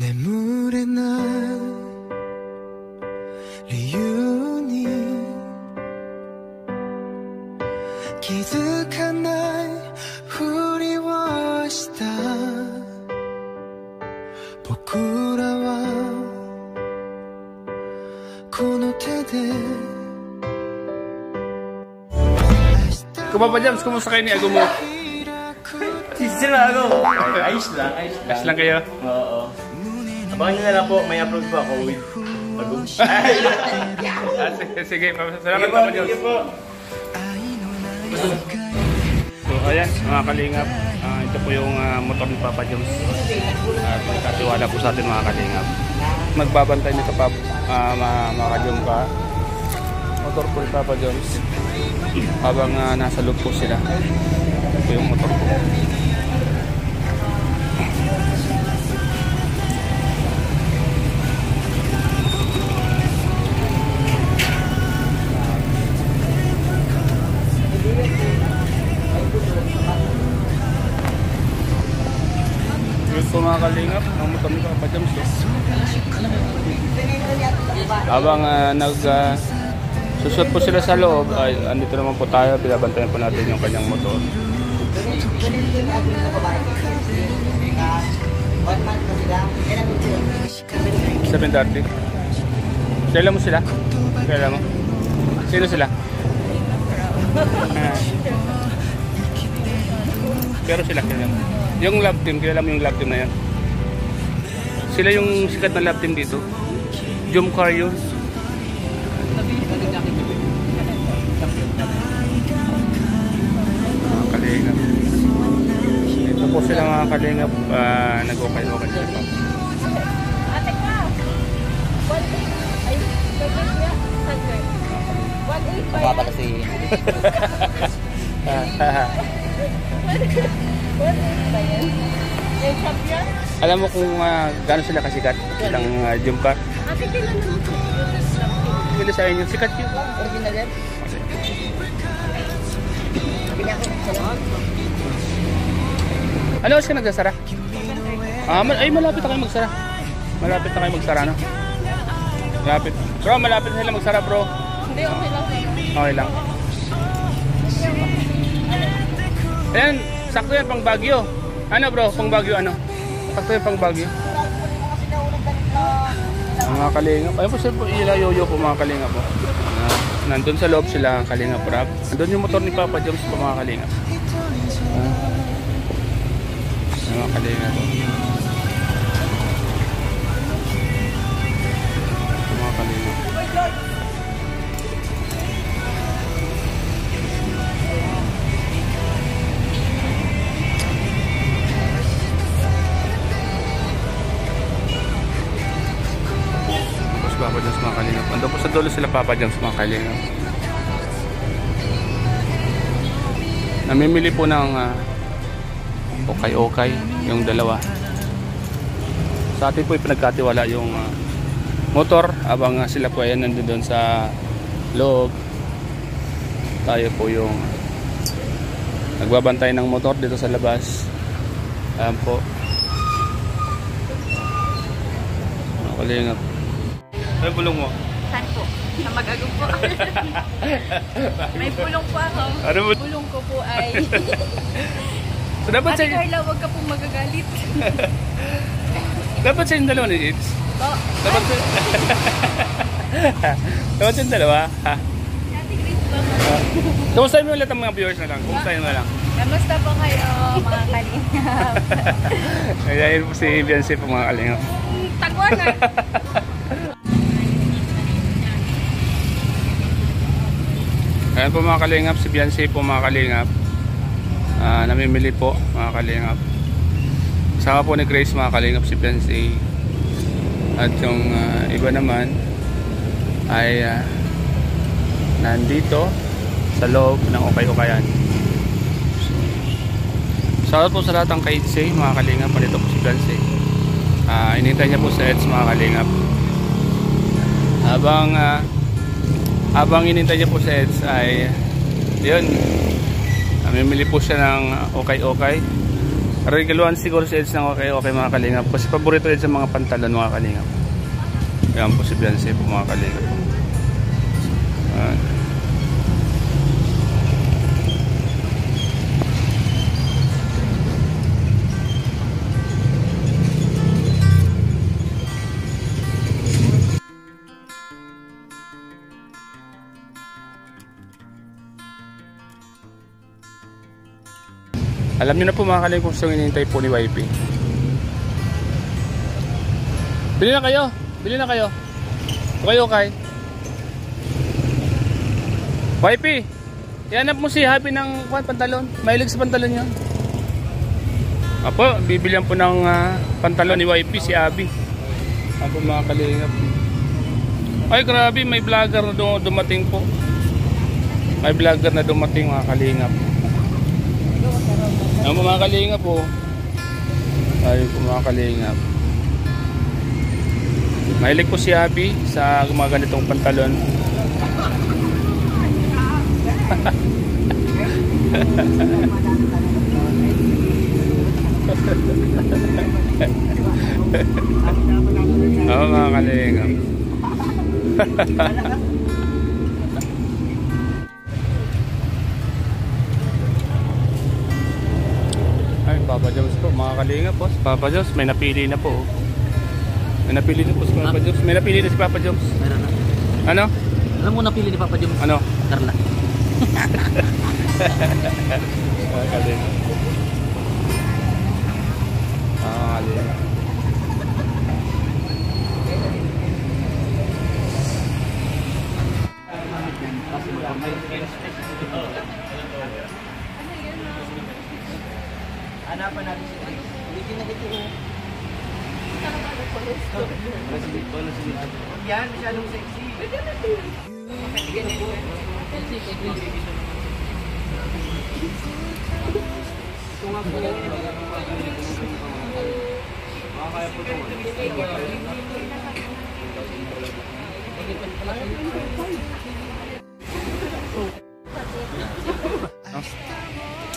뇌물의 날 리유니 기득한 날 후리워시다 보쿠라와 고노테데. Papa Jams, kumusta kayo ni Ago mo? Sila ano? Ayos lang. Ayos lang kayo? Oo. Abangan nyo na lang po, may upload po ako with Agum. Sige, salamat Papa Jams. So ayan mga kalingap, ito po yung motor ni Papa Jones. Katiwala po sa atin mga kalingap. Magbabantay nito pa mga ka-Jom ka. Motor po ni Papa Jones. Habang nasa loob po sila. Ito po yung motor po. Ito mga kalingap, ang motor ni Papa Jones. Habang susot po sila sa loob, ay andito naman po tayo, binabantayan po natin yung kanyang motor. 7:30. Kailan mo sila? Kailan mo? Sino sila? Pero sila kailan mo? Yung love team, kailan mo yung love team na yan? Sila yung sikat na love team dito. Jom car yun. Kalingap. Ito po sila mga kalingap, nag-okay-okay sila. Ate ka! 1.8 ay, Mababa kasi. 1.8 ba yan? Yung champion? Alam mo kung gaano sila kasikat ng Jom car? Ate, kailan naman po yung Hindi sa inyo, sikat yun. original yan? Ano oras ka nagsasara? Ay malapit na kayo magsara. Malapit na kayo magsara, no? Malapit. Bro, malapit na sila magsara, bro. Hindi, okay lang. Okay lang. Ayan, sakto yan pang Baguio. Ano bro, pang Baguio ano? Sakto yan pang Baguio. Mga kalingap. Ayun po sila po, ilayoyo po mga kalingap po. Nandun sa loob sila, kalingap rap. Nandun yung motor ni Papa Jones po mga kalingap. Mga kalingap po. Mga kalingap. Papa Jones mga kalingap. Ando po sa dulo sila Papa Jones mga kalingap. Namimili po ng okay yung dalawa. Sa atin po ipinagkatiwala yung motor habang sila po ayan nandun sa loob. Tayo po yung nagbabantay ng motor dito sa labas. Ayan po mga kalingap. May pulong mo? Saan po? Sa Mag-Agum po. May pulong po ako. Ano mo? Pulong ko po ay... So, dapat Ate Carla, huwag ka pong magagalit. dapat sa yung dalawa ni Jits? Po. Dapat sa... dapat sa yung dalawa? Ha? Ate Grace po. Kumustahin mo ulit ang mga viewers na lang. Kumustahin mo lang. Kamusta po kayo, mga kalingap? Ayan po si Beyonce po mga kalingap. Tagwan na. Ayan po mga kalingap, si Beyonce po mga kalingap. Namimili po mga kalingap. Kasama po ni Grace mga kalingap si Beyonce. At yung iba naman ay nandito sa loob ng okay-okayan. Shoutout po sa lahat ng kaitsay mga kalingap. Palito po si Beyonce. Inintay niya po sa EDS mga kalingap. Habang inintay niya po sa EDS ay yun, namimili po siya ng okay-okay Regaluhan siguro si Eds ng okay mga kalingap. Kasi paborito Eds sa mga pantalon mga kalingap. Ayan po si Beyonce po mga kalingap. Alam niyo na po mga kalingap kung saan hinihintay po ni YP. Bili na kayo. Bili na kayo. Kayo kay YP, ihanap mo si Happy ng pantalon. Mahilig sa pantalon yun. Apo, bibilihan po ng pantalon ni YP si Abby. Apo mga kalingap. Ay grabe, may vlogger na dumating po. May vlogger na dumating mga kalingap. Ayan po mga kalingap po. Ayun po mga kalingap. Mahilig po si Abby sa mga ganitong pantalon. Oo mga kalingap. Ay, Papa Jones po mga kalingap po. Papa Jones, may napili na po. May napili na po si Papa Jones. May napili na si Papa Jones. Meron na. Ano? Alam mo napili ni Papa Jones? Ano? Carla. Kalingap. Kalingap. Hanapan natin siya. Ulitin na dito. Yan, masyadong sexy.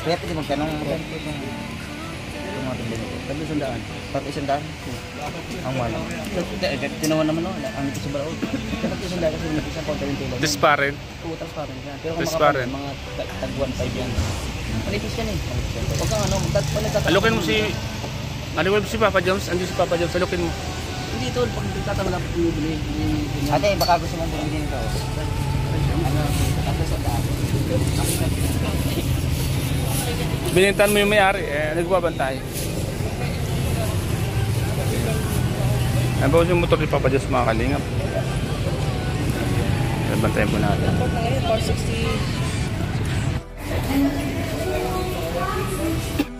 Kaya pwede magtanong mo rin po yung ating ganito. Sabi sandaan. Pati sandaan. Ang wala. Tinawan naman no. Ang ito sa balaod. Pati sandaan kasi nag-isang konta yung tila. Transparent. Oo, transparent yan. Pero kung Transparent. mga tag 1.5 yan. Manipis yan eh. Huwag kang ano. Alukin mo si... Alukin mo si Papa Jones. Andiyo si Papa Jones. Alukin mo. Hindi ito. Pag nagtatama lang po yung bili. Ate, baka gusto mong bumili nito. Ano? Kasi sandaan. Binintan mo yung may-ari, nagbabantay. Ano ba yung motor ni Papa Jones mga kalingap? Bantayan po natin. Ngayon, 460.